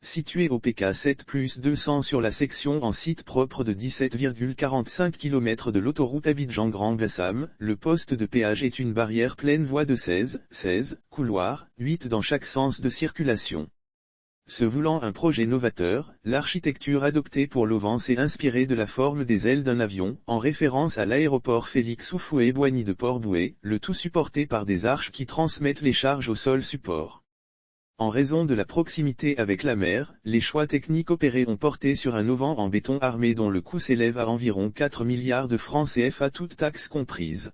situé au PK 7+200 sur la section en site propre de 17,45 km de l'autoroute Abidjan-Grand-Bassam, le poste de péage est une barrière pleine voie de 16 couloirs, 8 dans chaque sens de circulation. Se voulant un projet novateur, l'architecture adoptée pour l'OVAN s'est inspirée de la forme des ailes d'un avion, en référence à l'aéroport Félix Houphouët-Boigny de Port-Bouët, le tout supporté par des arches qui transmettent les charges au sol support. En raison de la proximité avec la mer, les choix techniques opérés ont porté sur un auvent en béton armé dont le coût s'élève à environ 4 milliards de francs CFA toutes taxes comprises.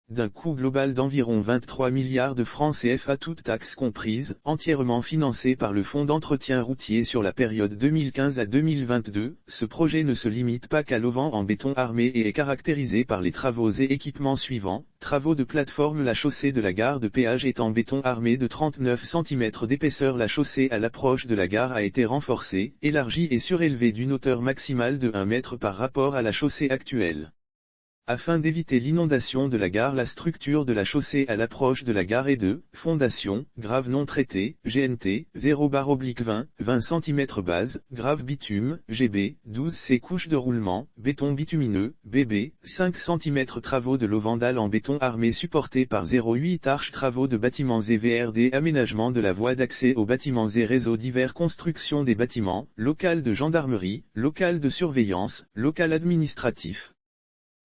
D'un coût global d'environ 23 milliards de francs CFA toutes taxes comprises, entièrement financé par le Fonds d'entretien routier sur la période 2015 à 2022, ce projet ne se limite pas qu'à l'auvent en béton armé et est caractérisé par les travaux et équipements suivants. Travaux de plateforme. La chaussée de la gare de péage est en béton armé de 39 cm d'épaisseur. La chaussée à l'approche de la gare a été renforcée, élargie et surélevée d'une hauteur maximale de 1 mètre par rapport à la chaussée actuelle. Afin d'éviter l'inondation de la gare, la structure de la chaussée à l'approche de la gare est de fondation, grave non traité, GNT, 0/20, 20 cm base, grave bitume, GB, 12C couche de roulement, béton bitumineux, BB, 5 cm. Travaux de l'auvent dalle en béton armé supporté par 0,8 arches. Travaux de bâtiments et VRD. Aménagement de la voie d'accès aux bâtiments et réseaux divers. Construction des bâtiments, local de gendarmerie, local de surveillance, local administratif.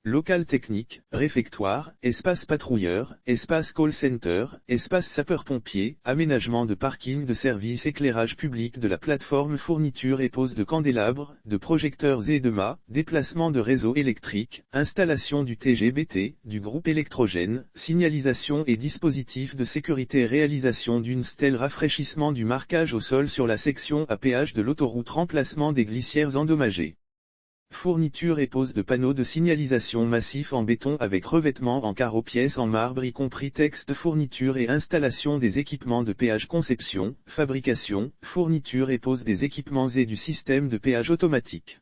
Local technique, réfectoire, espace patrouilleur, espace call center, espace sapeur-pompier, aménagement de parking de service, éclairage public de la plateforme, fourniture et pose de candélabres, de projecteurs et de mâts, déplacement de réseaux électriques, installation du TGBT, du groupe électrogène, signalisation et dispositifs de sécurité, réalisation d'une stèle, rafraîchissement du marquage au sol sur la section à péage de l'autoroute, remplacement des glissières endommagées. Fourniture et pose de panneaux de signalisation massifs en béton avec revêtement en carreaux, pièces en marbre y compris texte, fourniture et installation des équipements de péage, conception, fabrication, fourniture et pose des équipements et du système de péage automatique.